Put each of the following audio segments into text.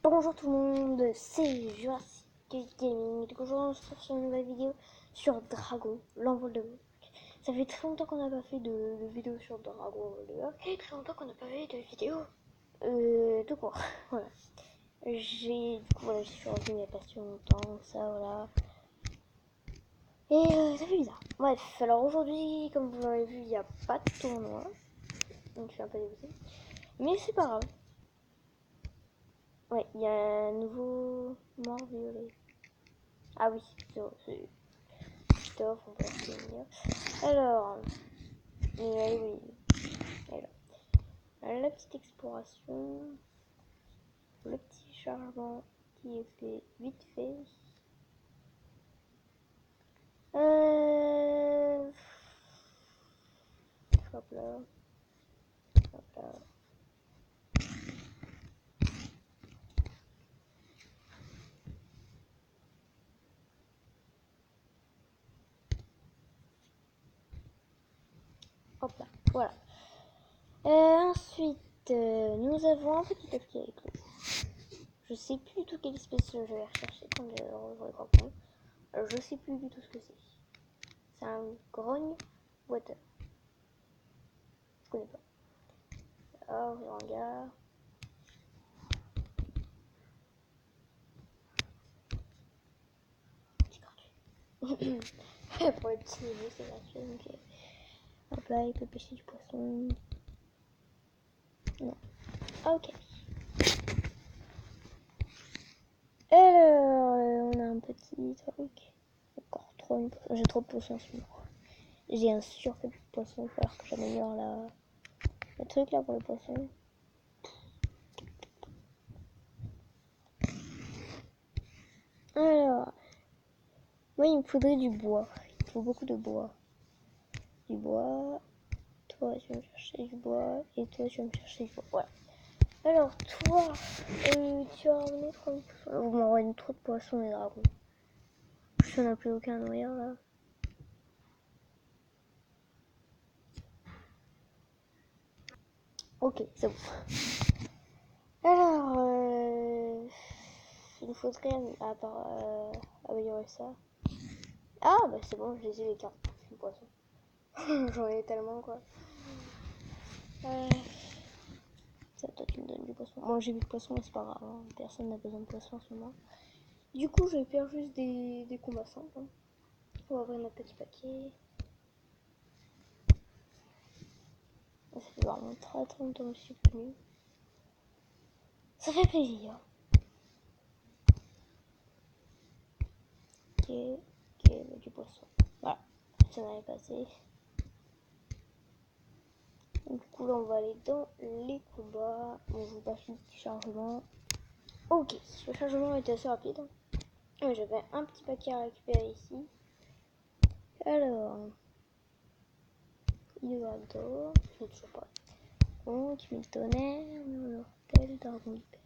Bonjour tout le monde, c'est Jurassic Gaming. Donc aujourd'hui on se retrouve sur une nouvelle vidéo sur Dragon, l'envol de Work. Ça fait très longtemps qu'on n'a pas fait de vidéo sur Dragon, l'envol de Work. Et très longtemps qu'on n'a pas fait de vidéo tout court. Voilà. Du coup voilà, je suis revenu il n'y a pas si longtemps, ça voilà. Et ça fait bizarre. Bref, alors aujourd'hui, comme vous l'avez vu, il n'y a pas de tournoi. Donc je suis un peu dégoûtée. Mais c'est pas grave. Ouais, il y a un nouveau mort violet. Ah oui, c'est Christophe, on peut le dire. Alors, oui, alors, la petite exploration, le petit chargement qui est fait vite fait. Hop là, hop là. Hop là, voilà. Ensuite, nous avons un petit papier avec nous. Je sais plus du tout quelle espèce je vais rechercher quand je rejoins les grands. Je sais plus du tout ce que c'est. C'est un grogne water. Je connais pas. Alors, je regarde. Pour les petits niveaux, c'est gratuit. Donc, hop là, il peut pêcher du poisson. Non. Ok. Alors, on a un petit truc. Encore trop une poisson. J'ai trop de poissons en ce moment. J'ai un surplus de poissons. Il va falloir que j'améliore le truc là pour les poissons. Alors, moi il me faudrait du bois. Il faut beaucoup de bois. Du bois. Toi, tu vas me chercher du bois. Et toi, tu vas me chercher du bois. Voilà. Alors, toi, tu as ramené trop de poissons. Vous m'envoyez trop de poissons, les dragons. Je n'en ai plus aucun noyau là. Ok, c'est bon. Alors, il nous faudrait à part améliorer ça. Ah, bah c'est bon, je les ai les cartes du poisson. J'en ai tellement quoi. Ça, toi, tu me donnes du poisson. Moi, j'ai vu de poisson, mais c'est pas grave. Hein. Personne n'a besoin de poisson en ce moment. Du coup, je vais faire juste des combats simples. Hein. On va ouvrir notre petit paquet. Ça fait vraiment très très longtemps que je suis venue. Ça fait plaisir. Ok, du poisson. Voilà, ça n'avait passé. Du coup, là, on va aller dans les combats. On vous passe le petit chargement. Ok, le chargement était assez rapide. J'avais un petit paquet à récupérer ici. Alors, Ivanto, je ne sais pas. Donc, Miltonnaire, Mortel, Dragon Hyper.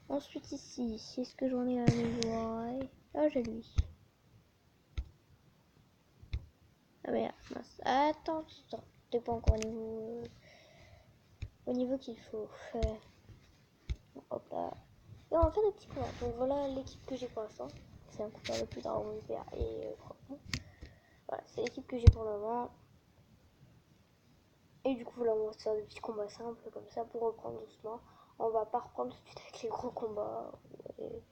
Ensuite, ici, est-ce que j'en ai à améliorer? Ah, j'ai lui. Ah, merde, mince. Attends, t'es pas encore au niveau qu'il faut. Hop là. Et on va faire des petits combats. Donc voilà l'équipe que j'ai pour l'instant. C'est un coupeur le plus Dragon Hyper et voilà, c'est l'équipe que j'ai pour le moment. Et du coup là on va se faire des petits combats simples comme ça pour reprendre doucement. On va pas reprendre tout de suite avec les gros combats et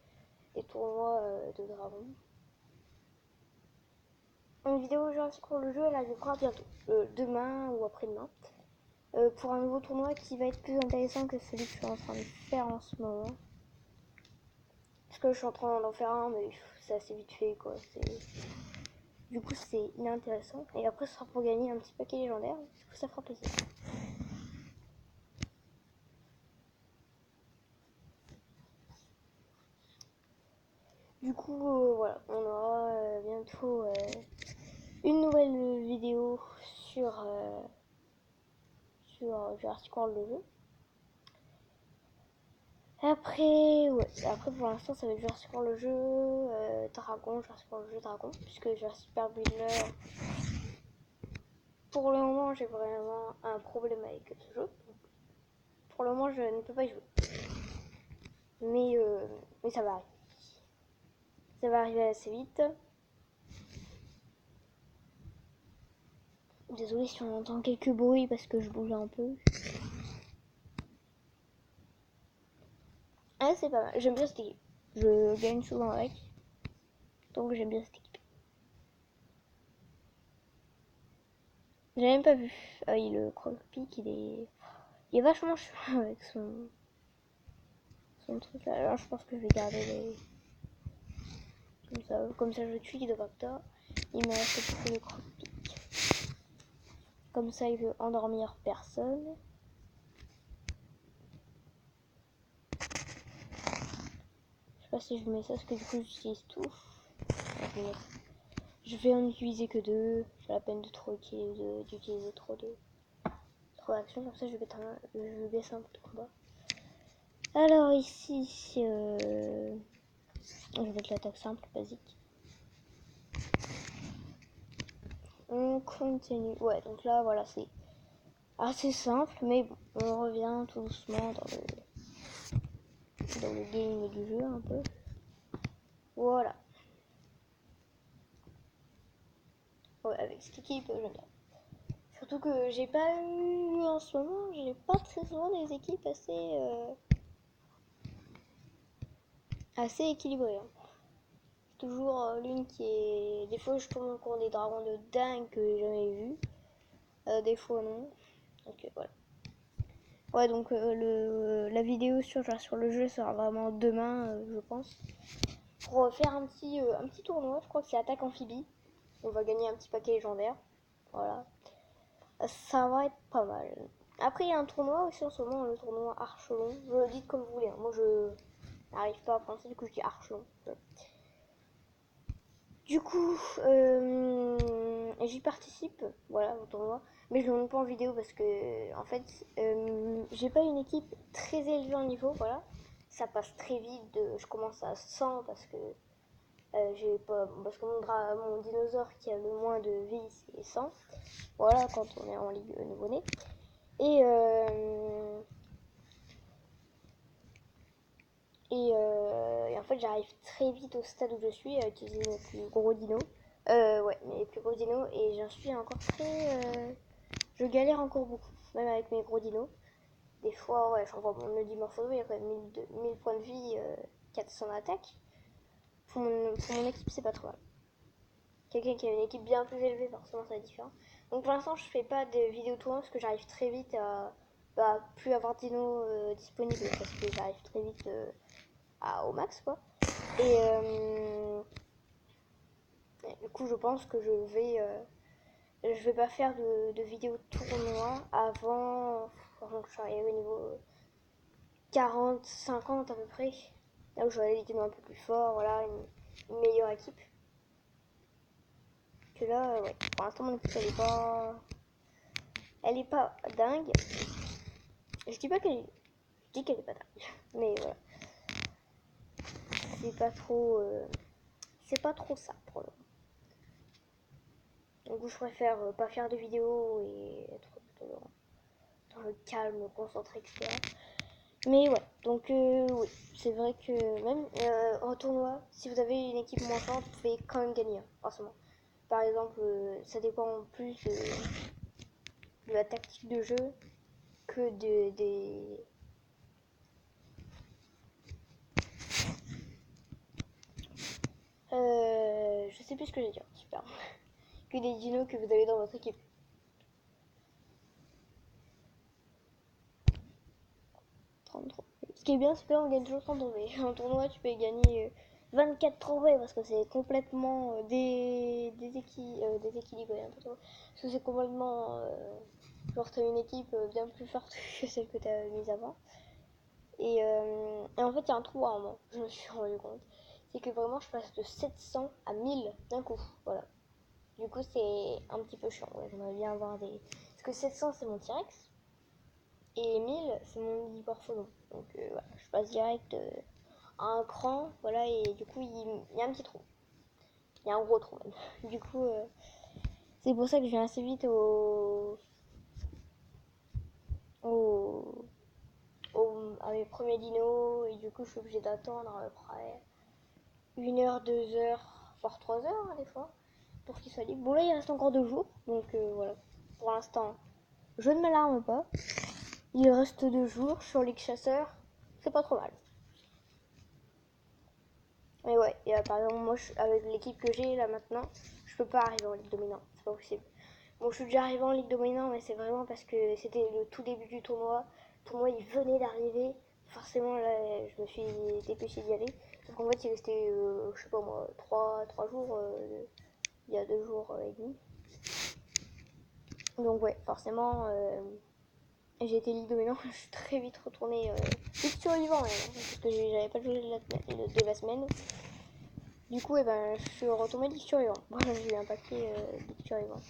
les tournois de dragons. Une vidéo Jurassic pour le jeu elle arrivera bientôt, demain ou après-demain. Pour un nouveau tournoi qui va être plus intéressant que celui que je suis en train de faire en ce moment. Parce que je suis en train d'en faire un, mais c'est assez vite fait quoi. Du coup, c'est inintéressant. Et après, ce sera pour gagner un petit paquet légendaire. Du coup, ça fera plaisir. Du coup, voilà. On aura bientôt une nouvelle vidéo sur Jurassic World le jeu. Après, ouais. Après, pour l'instant, ça va être Jurassic World le jeu, Dragon, Jurassic World le jeu Dragon. Puisque Jurassic Super Builder, pour le moment, j'ai vraiment un problème avec ce jeu. Pour le moment, je ne peux pas y jouer. Mais, mais ça va arriver. Ça va arriver assez vite. Désolée si on entend quelques bruits parce que je bouge un peu. Ah, c'est pas mal. J'aime bien cette équipe. Je gagne souvent avec. Donc j'aime bien cette équipe. J'ai même pas vu. Ah oui, le Croque-Pic, il est vachement chiant avec son truc là. Alors je pense que je vais garder les. Comme ça je tue Guidobacter. Il me reste plus que le Croque-Pic. Comme ça il veut endormir personne. Je sais pas si je mets ça parce que du coup j'utilise tout. Je vais en utiliser que 2. J'ai la peine de trop d'utiliser trop d'actions. Comme ça je vais baisser un peu de combat. Alors ici, je vais mettre l'attaque simple, basique. On continue. Ouais, donc là, voilà, c'est assez simple, mais bon, on revient tout doucement dans le game du jeu un peu. Voilà. Ouais, avec cette équipe, j'aime bien. Surtout que j'ai pas eu en ce moment, j'ai pas très souvent des équipes assez équilibrées. Hein. Toujours l'une qui est. Des fois, je tombe contre des dragons de dingue que j'ai jamais vu. Des fois, non. Donc voilà. Ouais, donc la vidéo sur le jeu sera vraiment demain, je pense. Pour faire un petit tournoi, je crois que c'est attaque amphibie. On va gagner un petit paquet légendaire. Voilà. Ça va être pas mal. Après, il y a un tournoi aussi en ce moment, le tournoi Archelon. Je le dis comme vous voulez. Hein. Moi, je n'arrive pas à prononcer, du coup, je dis Archelon. Du coup, j'y participe, voilà, au tournoi. Mais je le montre pas en vidéo parce que, en fait, j'ai pas une équipe très élevée en niveau, voilà. Ça passe très vite, je commence à 100 parce que j'ai pas, parce que mon dinosaure qui a le moins de vie, c'est 100. Voilà, quand on est en ligue nouveau-né. Et, et en fait, j'arrive très vite au stade où je suis à utiliser mes plus gros dinos. Ouais, mes plus gros dinos. Et j'en suis encore je galère encore beaucoup, même avec mes gros dinos. Des fois, ouais, j'envoie mon Dimorphodo, il y a quand même 1000 points de vie, 400 d'attaque. Pour mon équipe, c'est pas trop mal. Quelqu'un qui a une équipe bien plus élevée, forcément, ça va être différent. Donc pour l'instant, je fais pas de vidéo tournoi parce que j'arrive très vite à plus avoir de dinos disponibles parce que j'arrive très vite au max, quoi. Et du coup, je pense que je vais pas faire de vidéo tournoi avant que je sois arrivé au niveau 40, 50 à peu près. Là où j'aurai des dinos un peu plus forts, voilà, une meilleure équipe. Que là, ouais, pour l'instant, mon équipe, elle est pas dingue. Je dis pas qu'elle est, je dis qu'elle est pas dingue, mais voilà. C'est pas trop ça pour le moment. Donc je préfère pas faire de vidéos et être plutôt dans le calme, concentré, etc. Mais ouais, donc oui, c'est vrai que même en tournoi, si vous avez une équipe moins forte, vous pouvez quand même gagner, forcément. Par exemple, ça dépend plus de la tactique de jeu que des. Je sais plus ce que j'ai dit, super. Que des dinos que vous avez dans votre équipe. Ce qui est bien, c'est que là, on gagne toujours 30 trophées. En tournoi, tu peux gagner 24 trophées parce que c'est complètement déséquilibré un peu trop. Parce que c'est complètement. Genre, t'as une équipe bien plus forte que celle que t'as mise avant. Et en fait, il y a un trou à un moment, je me suis rendu compte. C'est que vraiment, je passe de 700 à 1000 d'un coup. Voilà. Du coup, c'est un petit peu chiant. Ouais, j'aimerais bien avoir des. Parce que 700, c'est mon T-Rex. Et 1000, c'est mon Dimorphodo. Donc voilà, je passe direct à un cran, voilà, et du coup, il y a un petit trou. Il y a un gros trou même. Du coup, c'est pour ça que je viens assez vite au à mes premiers dinos et du coup je suis obligée d'attendre à peu près 1 heure, 2 heures, voire 3 heures des fois pour qu'il soit libre. Bon là il reste encore 2 jours donc voilà. Pour l'instant je ne m'alarme pas. Il reste 2 jours sur Ligue Chasseur, c'est pas trop mal. Mais ouais, et par exemple moi avec l'équipe que j'ai là maintenant, je peux pas arriver en Ligue dominante, c'est pas possible. Bon je suis déjà arrivé en Ligue dominante mais c'est vraiment parce que c'était le tout début du tournoi. Le tournoi il venait d'arriver. Forcément là je me suis dépêché d'y aller. Sauf qu'en fait il restait je sais pas moi 3 jours il y a 2 jours et demi. Donc ouais forcément j'ai été Ligue dominante, je suis très vite retournée Ligue survivant parce que j'avais pas joué de la semaine. Du coup, je suis retombée Ligue survivant. Voilà, j'ai eu un paquet Ligue survivant.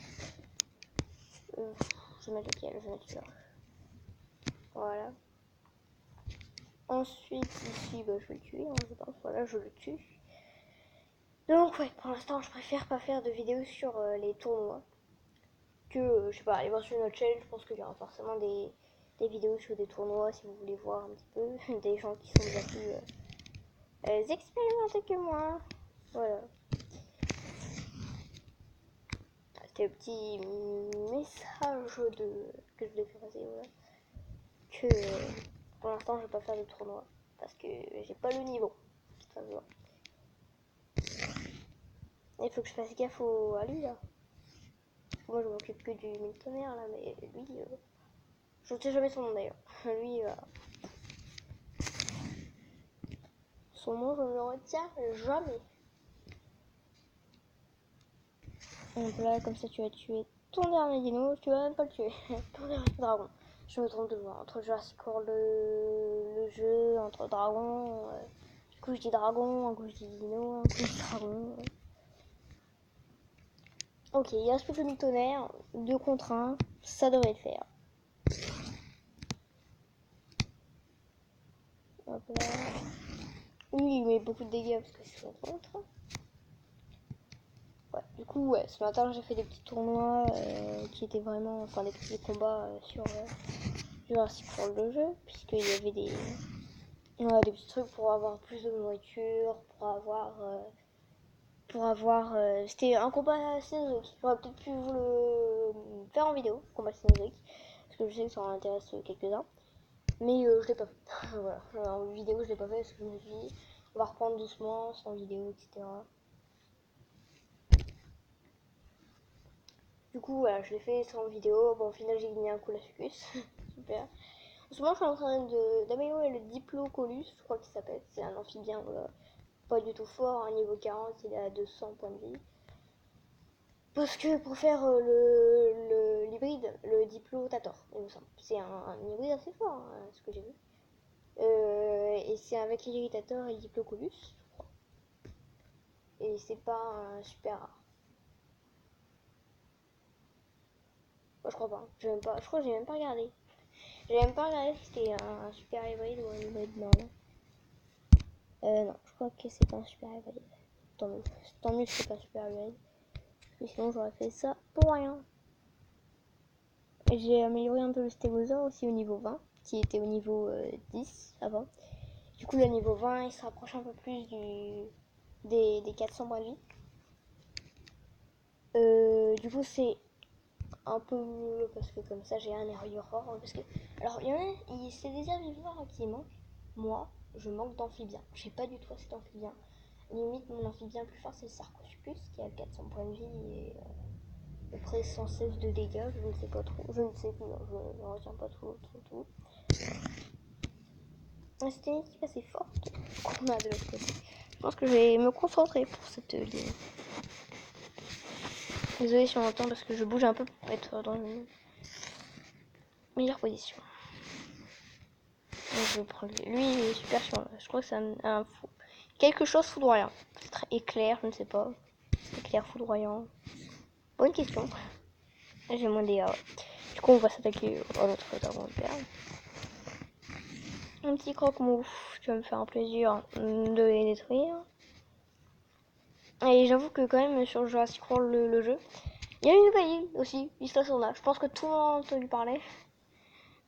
Je vais mettre lequel, je vais mettre celui-là. Voilà. Ensuite, ici, je vais le tuer, je pense. Voilà, je le tue. Donc, ouais, pour l'instant, je préfère pas faire de vidéos sur les tournois. Que, je sais pas, aller voir sur notre chaîne. Je pense qu'il y aura forcément des vidéos sur des tournois si vous voulez voir un petit peu. Des gens qui sont déjà plus expérimentés que moi. Voilà. C'était le petit message que je voulais faire passer. Voilà. Que pour l'instant je vais pas faire de tournoi parce que j'ai pas le niveau. Ça se voit. Il faut que je fasse gaffe à lui là. Moi je m'occupe que du Miltonnaire là, mais lui, je ne sais jamais son nom d'ailleurs. Lui, son nom je ne le retiens jamais. Donc là comme ça tu vas tuer ton dernier dino, tu vas même pas le tuer. Ton dernier dragon. Je me trompe toujours entre Jurassic World le jeu, entre dragon. Du coup je dis dragon, un coup je dis dino, un coup je dis dragon. Ok, il reste plus que le tonnerre, 2 contre 1, ça devrait le faire. Hop là. Lui il met beaucoup de dégâts parce que c'est son contre. Ouais, du coup ouais, ce matin j'ai fait des petits tournois qui étaient vraiment, enfin des petits combats sur Jurassic World le jeu, puisqu'il y avait des petits trucs pour avoir plus de nourriture, c'était un combat Cénodric. J'aurais peut-être pu vous le faire en vidéo, combat Cénodric, parce que je sais que ça en intéresse quelques-uns. Mais je l'ai pas fait. Voilà. En vidéo, je l'ai pas fait parce que je me suis dit, on va reprendre doucement, sans vidéo, etc. Du coup, voilà, je l'ai fait sans vidéo. Bon, au final, j'ai gagné un coup la succus. Super. En ce moment, je suis en train d'améliorer le Diplocolus, je crois qu'il s'appelle. C'est un amphibien, voilà. Pas du tout fort, hein, niveau 40, il est à 200 points de vie. Parce que pour faire l'hybride, le Diplotator, il me semble. C'est un hybride assez fort, hein, ce que j'ai vu. Et c'est avec l'irritateur et le Diplocolus, je crois. Et c'est pas un super rare. Moi, je crois pas. Je crois que j'ai même pas regardé. J'ai même pas regardé si c'était un super hybride ou un hybride normal. Non, je crois que c'est pas un super hybride. Tant mieux. Tant mieux que c'est pas un super hybride. Parce que sinon, j'aurais fait ça pour rien. J'ai amélioré un peu le stégosaure aussi au niveau 20, qui était au niveau 10 avant. Du coup, le niveau 20, il se rapproche un peu plus des 400 points de vie. Du coup, c'est un peu mieux parce que comme ça, j'ai un herbivore. Parce que, alors, il y en a, c'est des herbivores qui manquent. Moi, je manque d'amphibien. J'ai pas du tout assez d'amphibien. Limite, mon amphibien le plus fort, c'est le Sarcosuchus qui a 400 points de vie et à peu près 116 de dégâts. Je ne sais pas trop. Je ne sais plus, je ne retiens pas tout. C'était une équipe assez forte qu'on a de l'autre côté. Je pense que je vais me concentrer pour cette ligne. Désolée si on entend parce que je bouge un peu pour être dans une meilleure position. Donc je vais prendre lui, il est super chiant. Je crois que c'est un fou. Quelque chose foudroyant. Peut-être éclair, je ne sais pas. Éclair foudroyant. Bonne question. J'ai moins dégâts. Ouais. Du coup, on va s'attaquer à l'autre dragon hyper. Un petit croque-mouf. Tu vas me faire un plaisir de les détruire. Et j'avoue que quand même sur Jurassic World le jeu, il y a une nouvelle île aussi, Isla Sorna. Je pense que tout le monde a entendu parler.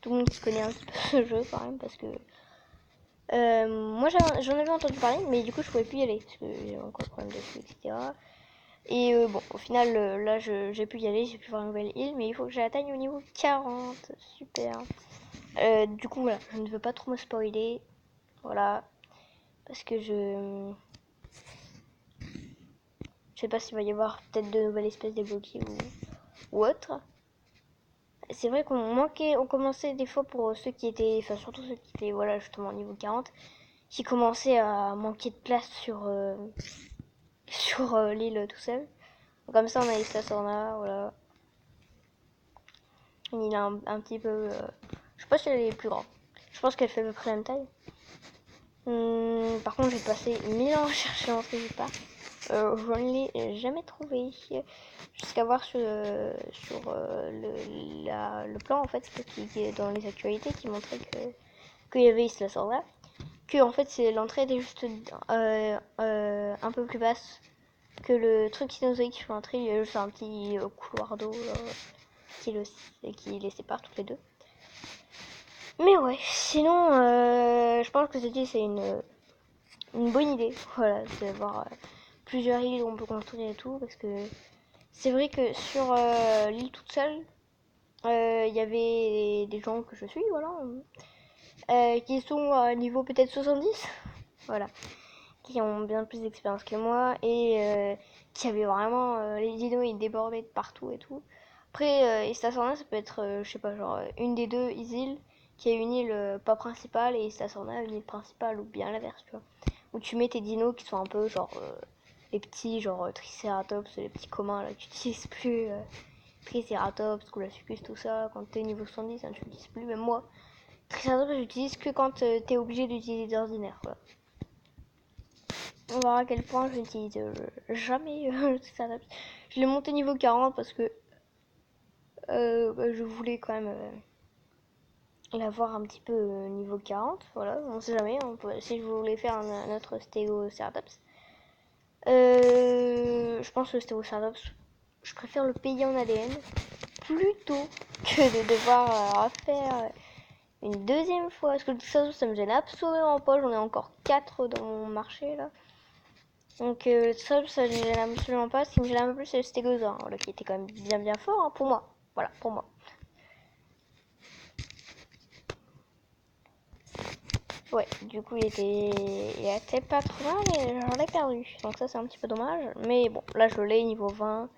tout le monde qui connaît un petit peu ce jeu quand même, parce que moi j'en avais entendu parler, mais du coup je pouvais plus y aller parce que j'avais encore le problème de flux, etc. Et bon, au final, là j'ai pu y aller, j'ai pu voir une nouvelle île, mais il faut que j'atteigne au niveau 40. Super. Du coup, voilà, je ne veux pas trop me spoiler. Voilà. Parce que je sais pas s'il va y avoir peut-être de nouvelles espèces débloquées ou autre. C'est vrai on commençait des fois pour ceux qui étaient, enfin surtout ceux qui étaient, voilà, justement au niveau 40, qui commençaient à manquer de place sur l'île tout seul. Donc, comme ça, on a Isla Sorna, voilà. Une île un petit peu, je sais pas si elle est plus grande. Je pense qu'elle fait à peu près la même taille. Par contre, j'ai passé 1000 ans à chercher l'entrée du parc. Je ne l'ai jamais trouvé. Jusqu'à voir sur le plan en fait qui est dans les actualités qui montrait qu'il y avait Isla Sorna. Que en fait l'entrée était juste un peu plus basse que le truc cynozoïque sur l'entrée. Il y a juste un petit couloir d'eau qui les sépare toutes les deux. Mais ouais, sinon je pense que c'est une bonne idée. Voilà, d'avoir plusieurs îles où on peut construire et tout, parce que c'est vrai que sur l'île toute seule, il y avait des gens que je suis, voilà, qui sont à niveau peut-être 70, voilà, qui ont bien plus d'expérience que moi et qui avaient vraiment les dinos ils débordaient de partout et tout. Après, Isla Sorna ça peut être, je sais pas, genre une des deux îles qui a une île pas principale et Isla Sorna une île principale ou bien l'inverse, tu vois. Où tu mets tes dinos qui sont un peu genre les petits, genre Triceratops, les petits communs là que tu n'utilises plus. Triceratops, Coolasucus, tout ça, quand t'es niveau 70, hein, tu l'utilises plus. Même moi, Triceratops, j'utilise que quand t'es obligé d'utiliser des ordinaires. Voilà. On va voir à quel point je n'utilise jamais le Triceratops. Je l'ai monté niveau 40 parce que je voulais quand même l'avoir un petit peu niveau 40. Voilà, on sait jamais. Si je voulais faire un autre Stégoceratops. Je pense que le Stégoceratops, je préfère le payer en ADN plutôt que de devoir refaire une deuxième fois. Parce que de toute façon, ça me gêne absolument pas. J'en ai encore 4 dans mon marché là. Donc ça me gêne absolument pas. Ce qui me gêne un peu plus, c'est le stégosaure, voilà, qui était quand même bien fort hein, pour moi. Voilà, pour moi. Ouais, du coup, il était pas trop mal et j'en ai perdu. Donc ça, c'est un petit peu dommage. Mais bon, là, je l'ai niveau 20.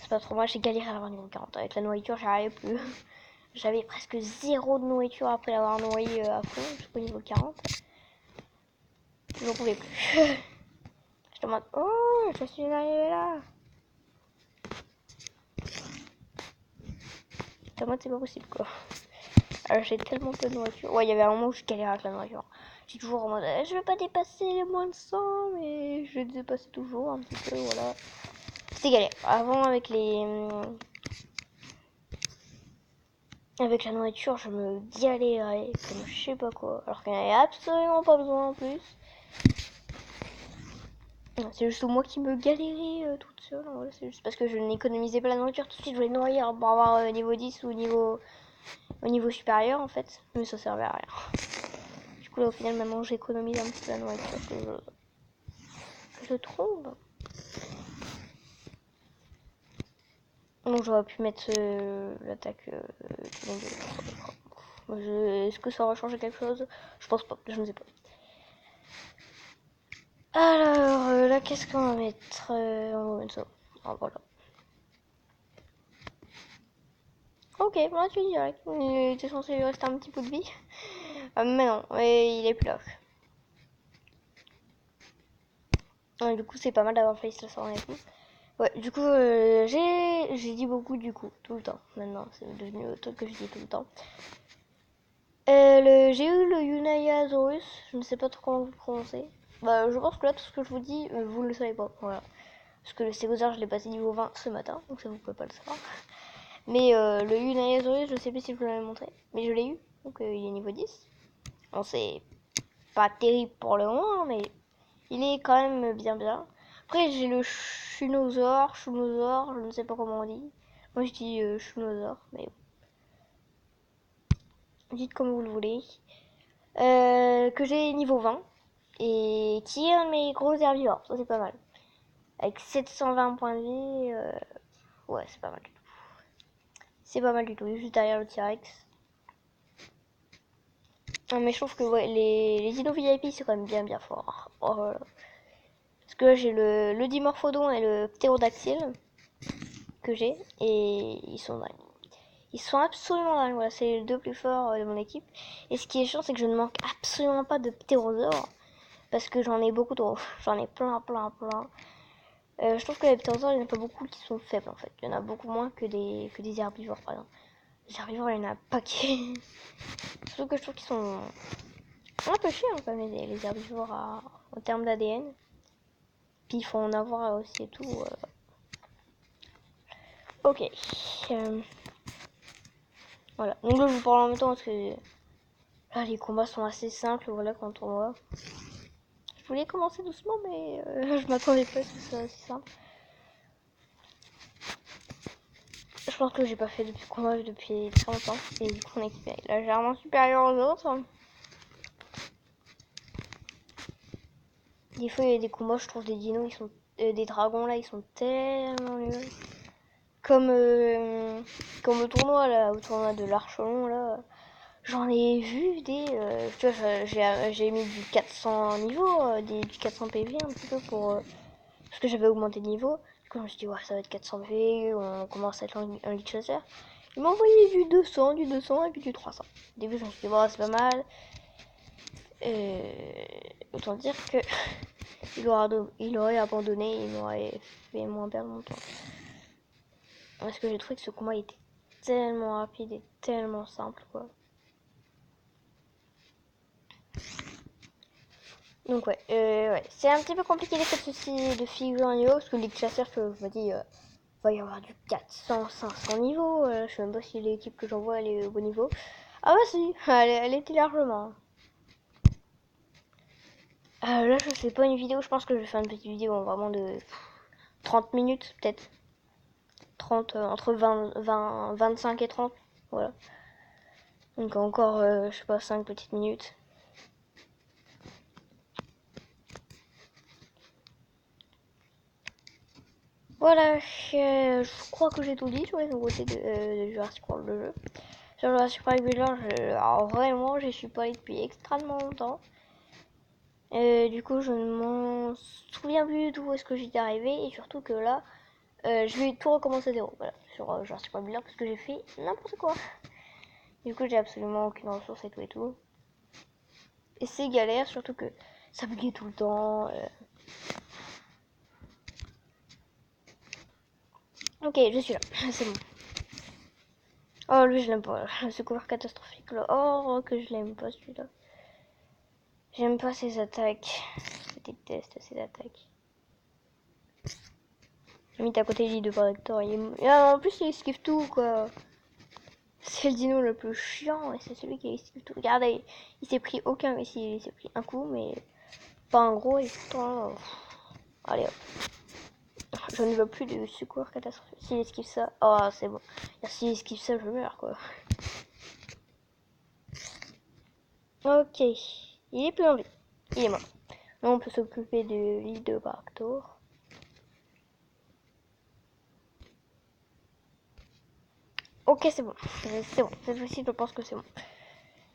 C'est pas trop mal. J'ai galéré à l'avoir niveau 40. Avec la nourriture, j'arrivais plus. J'avais presque 0 de nourriture après l'avoir noyé à fond jusqu'au niveau 40. Je n'en pouvais plus. Je demande, oh, je suis arrivée là. En mode, c'est pas possible quoi. Alors j'ai tellement peu de nourriture. Ouais, il y avait un moment où je galérais avec la nourriture. J'ai toujours en mode, je vais pas dépasser les moins de 100, mais je dépassais toujours un petit peu, voilà. C'était galère. Avant, avec la nourriture, je me galérais comme je sais pas quoi. Alors qu'il n'y avait absolument pas besoin en plus. C'est juste moi qui me galérais toute seule. Ouais, c'est juste parce que je n'économisais pas la nourriture. Tout de suite, je voulais nourrir pour avoir niveau 10 ou au niveau supérieur en fait. Mais ça servait à rien. Du coup, là, au final, maintenant, j'économise un petit peu la nourriture que je trouve. Donc, j'aurais pu mettre l'attaque. Est-ce que ça aurait changé quelque chose? Je pense pas, je ne sais pas. Alors, là, qu'est-ce qu'on va mettre? On va mettre ça. Ah, voilà. Ok, moi tu direct. Il était censé lui rester un petit peu de vie. Mais non, il est plus là. Du coup, c'est pas mal d'avoir fait ça sans tout. Ouais, du coup, j'ai dit beaucoup du coup, tout le temps. Maintenant, c'est devenu le truc que je dis tout le temps. J'ai eu le Yunayasaurus, je ne sais pas trop comment vous le prononcer. Bah, je pense que là, tout ce que je vous dis, vous ne le savez pas. Voilà. Parce que le Stégosaure, je l'ai passé niveau 20 ce matin, donc ça vous pouvez pas le savoir. Mais le Yunayasaurus, je sais plus si je vous l'avais montré, mais je l'ai eu, donc il est niveau 10. Bon, c'est pas terrible pour le moment, mais il est quand même bien. Après, j'ai le Shunosaure, je ne sais pas comment on dit. Moi, je dis Shunosaure, mais bon. dites comme vous le voulez, que j'ai niveau 20 et qui est un de mes gros herbivores, ça c'est pas mal. Avec 720 points de vie, ouais c'est pas mal du tout. C'est pas mal du tout, juste derrière le T-Rex. Mais je trouve que ouais, les dinos VIP c'est quand même bien fort. Oh, voilà. Parce que là j'ai le Dimorphodon et le Ptérodactyle que j'ai et ils sont dingues. Ils sont absolument dingues, voilà, c'est les deux plus forts de mon équipe. Et ce qui est chiant c'est que je ne manque absolument pas de ptérosaures parce que j'en ai beaucoup trop. J'en ai plein. Je trouve que les ptérosaures, il n'y en a pas beaucoup qui sont faibles en fait. Il y en a beaucoup moins que des herbivores par exemple. Les herbivores, il y en a un paquet. Surtout que je trouve qu'ils sont un peu chiants quand même les herbivores en termes d'ADN. Puis il faut en avoir aussi et tout. Ok. Voilà. Donc là je vous parle en même temps parce que là les combats sont assez simples. Voilà quand on voit. Je voulais commencer doucement mais je m'attendais pas à ce que ce soit aussi simple. Je pense que j'ai pas fait de combat depuis très longtemps. Et du coup on est légèrement supérieur aux autres. Des fois il y a des combats, je trouve des dinos, ils sont des dragons là, ils sont tellement nuls. Comme au tournoi là, au tournoi de l'Archelon là, j'en ai vu des. Tu vois, j'ai mis du 400 niveau, du 400 PV un petit peu pour parce que j'avais augmenté de niveau. Du coup je me suis dit ouais ça va être 400 PV, on commence à être un lead chasseur. Il m'a envoyé du 200 et puis du 300. Au début je me suis dit bon c'est pas mal. Autant dire que il aurait abandonné, il m'aurait fait moins perdre mon temps. Parce que j'ai trouvé que ce combat était tellement rapide et tellement simple quoi. Donc ouais, c'est un petit peu compliqué les soucis de figure niveau parce que les chasseurs, je me dis, va y avoir du 400, 500 niveaux. Je sais même pas si l'équipe que j'envoie elle est au bon niveau. Ah bah si, elle était largement. Là je fais pas une vidéo, je pense que je vais faire une petite vidéo vraiment de 30 minutes peut-être. 30, entre 25 et 30, voilà. Donc encore, je sais pas, 5 petites minutes. Voilà, je crois que j'ai tout dit sur les nouveautés de Jurassic World le jeu. Sur Jurassic Park Village, alors vraiment, j'y suis pas allé depuis extrêmement longtemps. Du coup, je ne m'en souviens plus d'où est-ce que j'étais arrivé et surtout que là, je vais tout recommencer à zéro. Voilà, sur Jurassic Park Village parce que j'ai fait n'importe quoi. Du coup, j'ai absolument aucune ressource et tout. Et c'est galère, surtout que ça buguait tout le temps. Ok, je suis là, c'est bon. Oh, lui, je l'aime pas. Ce couvert catastrophique là. Oh, que je l'aime pas celui-là. J'aime pas ses attaques. Je déteste ses attaques. J'ai mis à côté du de Predactor. En plus, il esquive tout quoi. C'est le dino le plus chiant et c'est celui qui esquive tout. Regardez, il s'est pris aucun. Ici, il s'est pris un coup, mais pas un gros et pourtant. Allez hop. Je ne veux plus de secours catastrophique. S'il esquive ça, oh c'est bon. S'il esquive ça, je meurs quoi. Ok, il est plus en vie. Il est mort. Là, on peut s'occuper de l'île de Barctor. Ok, c'est bon. C'est bon. Cette fois-ci, je pense que c'est bon.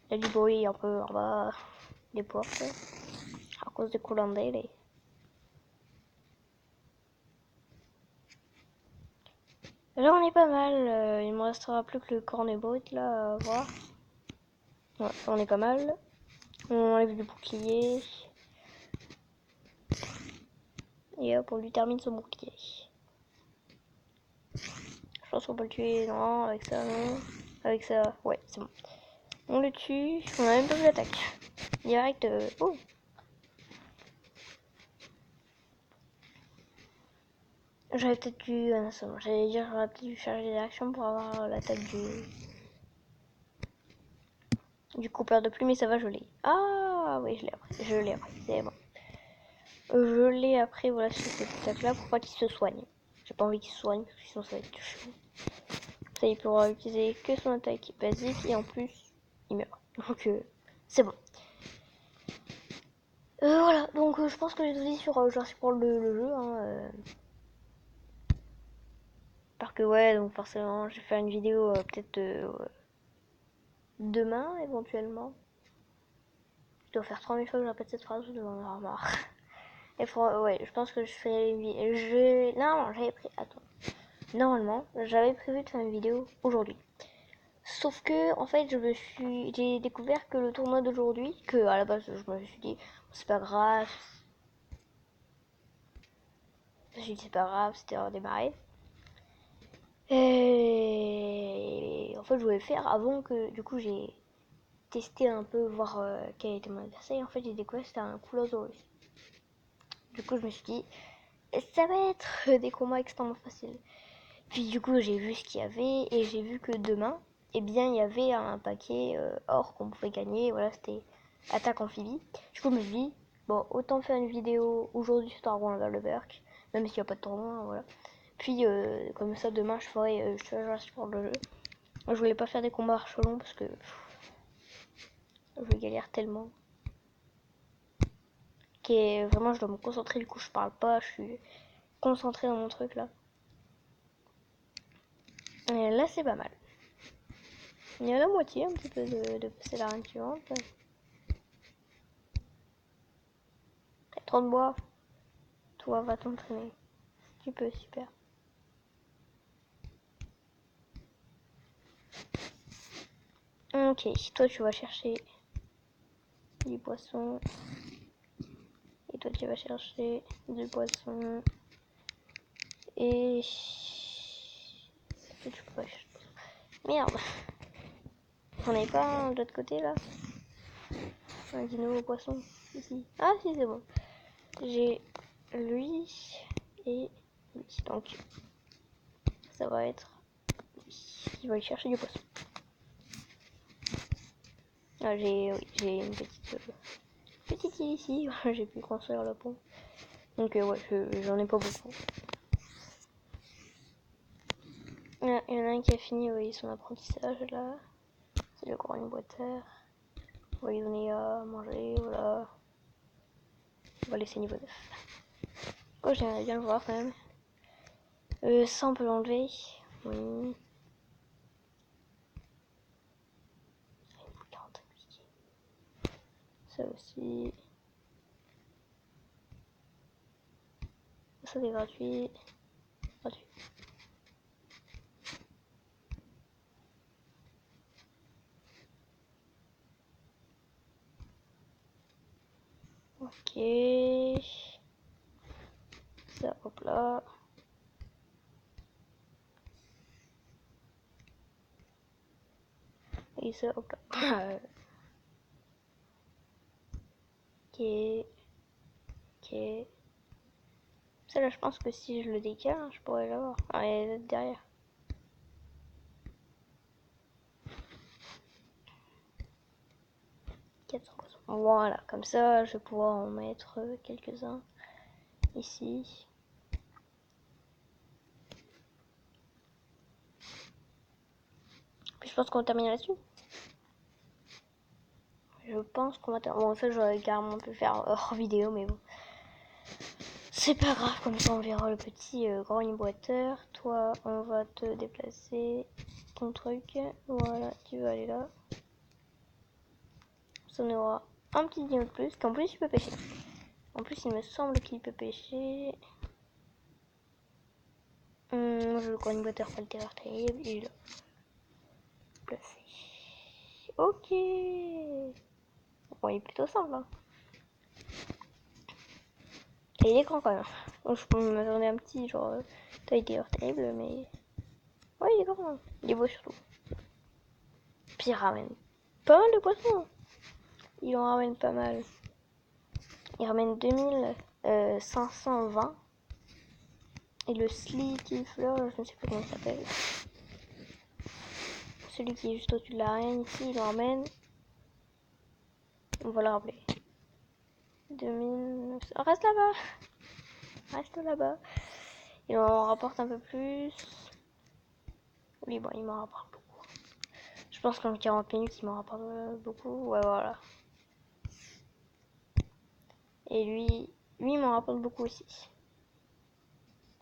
Il y a du bruit un peu en bas des portes. À cause des coulandelles. Là, on est pas mal. Il me restera plus que le cornet brut là à voir. Ouais, on est pas mal. On enlève du bouclier. Et hop, on lui termine son bouclier. Je pense qu'on peut le tuer. Non, avec ça, non. Avec ça, ouais, c'est bon. On le tue. On a même pas vu l'attaque. Direct. Oh. J'aurais peut-être dû. J'allais dire, j'aurais peut-être dû charger des actions pour avoir l'attaque du coupeur de plumes, mais ça va, je l'ai. Ah oui, je l'ai appris. Je l'ai appris, c'est bon. Je l'ai appris, voilà, sur cette attaque-là, pour pas qu'il se soigne. J'ai pas envie qu'il se soigne, parce que sinon ça va être chiant. Ça, il pourra utiliser que son attaque basique, et en plus, il meurt. Donc c'est bon. Voilà, donc je pense que j'ai tout dit sur Jurassic World le jeu. Hein, parce que ouais, donc forcément, je vais faire une vidéo peut-être demain éventuellement. Je dois faire 3000 fois que je répète cette phrase, je dois en avoir marre. Et ouais, je pense que je ferai une vidéo. Non, j'avais pris. Attends. Normalement, j'avais prévu de faire une vidéo aujourd'hui. Sauf que, en fait, j'ai découvert que le tournoi d'aujourd'hui, que à la base, je me suis dit, c'est pas grave. Je me suis dit, c'est pas grave, c'était redémarré. Et en fait, je voulais le faire avant que, du coup, j'ai testé un peu, voir quel était mon adversaire. Et en fait, j'ai découvert que c'était un Coolosaurus. Du coup, je me suis dit, ça va être des combats extrêmement faciles. Puis du coup, j'ai vu ce qu'il y avait et j'ai vu que demain, eh bien, il y avait un paquet or qu'on pouvait gagner. Voilà, c'était attaque amphibie. Du coup, je me suis dit, bon, autant faire une vidéo aujourd'hui sur Star Wars le Berk, même s'il n'y a pas de tournoi, voilà. Puis, comme ça, demain, je ferai sur le jeu. Je voulais pas faire des combats archelons parce que je galère tellement. Vraiment, je dois me concentrer, du coup, je parle pas, je suis concentrée dans mon truc là. Et là, c'est pas mal. Il y a la moitié un petit peu de passer la reine suivante. 30 bois. Toi, va t'entraîner. Tu peux, super. Ok, toi tu vas chercher du poisson. Et toi tu vas chercher du poisson. Et... tu peux pas chercher. Merde. J'en ai pas un de l'autre côté là. Un dino au poisson. Ici. Ah si, c'est bon. J'ai lui et lui. Donc ça va être lui. Il va aller chercher du poisson. Ah, j'ai une petite île ici. J'ai pu construire le pont. Donc ouais, j'en ai pas beaucoup. Il y en a un qui a fini son apprentissage là. C'est le grand boiteur. On va lui donner à manger, voilà. On va laisser niveau 9. Oh, j'aimerais bien le voir quand même. Ça on peut l'enlever. Oui. Ça aussi. Ça c'est gratuit. Gratuit. Ok. Ça, hop là. Et ça, hop là. Ok. Ok. Ça là, je pense que si je le décale, je pourrais l'avoir. Ah, il est derrière. Voilà, comme ça, je vais pouvoir en mettre quelques-uns ici. Puis je pense qu'on va terminer là-dessus. Je pense qu'on va terminer. Bon, en fait, j'aurais carrément pu faire hors vidéo, mais bon. C'est pas grave, comme ça on verra le petit grand boiteur. Toi, on va te déplacer ton truc. Voilà, tu vas aller là. Ça on aura un petit dino de plus, qu'en plus il peut pêcher. En plus, il me semble qu'il peut pêcher. Le grand boiteur, pas le terreur terrible. Il est là. Placé. Ok. Bon, il est plutôt simple. Hein. Et il est grand quand même. Donc, je peux m'attendre un petit genre taille terreur terrible, mais. Ouais, il est grand. Hein. Il est beau surtout. Puis il ramène pas mal de poissons. Il en ramène pas mal. Il ramène 2520. Et le Sleety Fleur, je ne sais plus comment il s'appelle. Celui qui est juste au-dessus de l'arène ici, il en ramène. On va le rappeler. 2900. Reste là-bas. Reste là-bas. Il en rapporte un peu plus. Oui, bon, il m'en rapporte beaucoup. Je pense qu'en 40 minutes, il m'en rapporte beaucoup. Ouais, voilà. Et lui il m'en rapporte beaucoup aussi.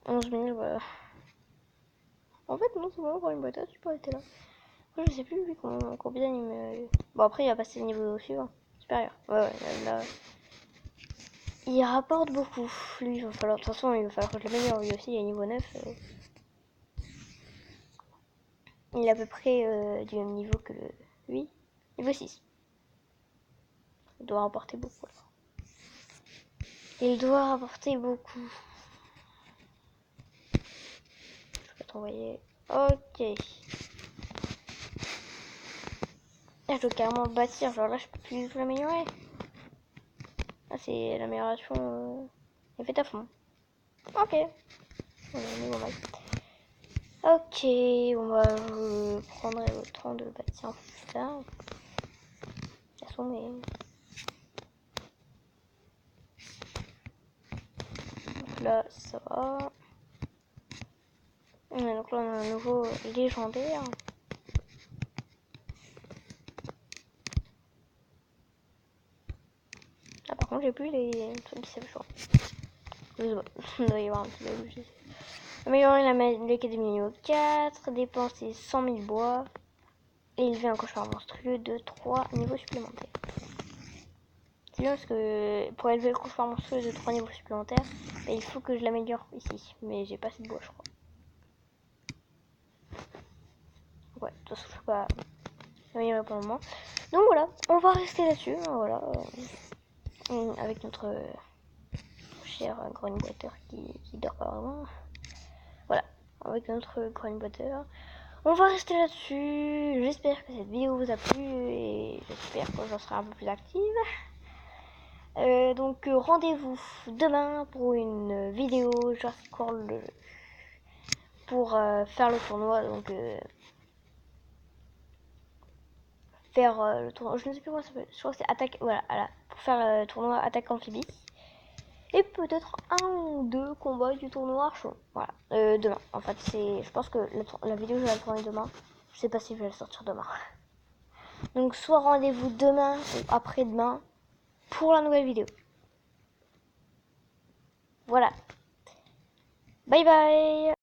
11 000, voilà. En fait, non, c'est vraiment pour une boîte à super été là. Après, je sais plus lui combien il me. Bon, après, il va passer le niveau suivant. Supérieur. Ouais, là. Il rapporte beaucoup. Lui, il va falloir. De toute façon, il va falloir que je l'améliore. Lui aussi, il est niveau 9. Il est à peu près du même niveau que lui. Niveau 6. Il doit rapporter beaucoup. Alors. Il doit rapporter beaucoup. Je vais t'envoyer. Ok. Là, je dois carrément le bâtir. Genre là, je peux plus l'améliorer. Ah, c'est l'amélioration est faite à fond. Ok. On est au niveau max. Ok, je prendrai le temps de le bâtir plus tard. De toute façon, mais. Donc là, ça va. Donc là, on a un nouveau légendaire. Ah, par contre, j'ai plus les trucs qui s'affichent. Je sais pas. Il doit y avoir un petit peu. Améliorer l'académie niveau 4. Dépenser 100 000 bois. Et élever un cauchemar monstrueux de 3 niveaux supplémentaires. C'est bien parce que pour élever le cauchemar monstrueux de 3 niveaux supplémentaires, bah, il faut que je l'améliore ici. Mais j'ai pas assez de bois, je crois. Ouais, de toute façon, je peux pas l'améliorer pour le moment. Donc voilà, on va rester là-dessus. Voilà. Avec notre cher Greenwater qui dort pas vraiment. Voilà, avec notre Greenwater. On va rester là-dessus. J'espère que cette vidéo vous a plu et j'espère que j'en serai un peu plus active. Donc rendez-vous demain pour une vidéo Jurassic World pour faire le tournoi. Donc faire le tournoi. Je ne sais plus comment ça s'appelle. Je crois que c'est attaque. Voilà, pour faire le tournoi attaque amphibie. Et peut-être un ou deux combats du tournoi chaud. Voilà, demain. En fait, je pense que la vidéo je vais la tourner demain. Je sais pas si je vais la sortir demain. Donc soit rendez-vous demain ou après-demain pour la nouvelle vidéo. Voilà. Bye bye.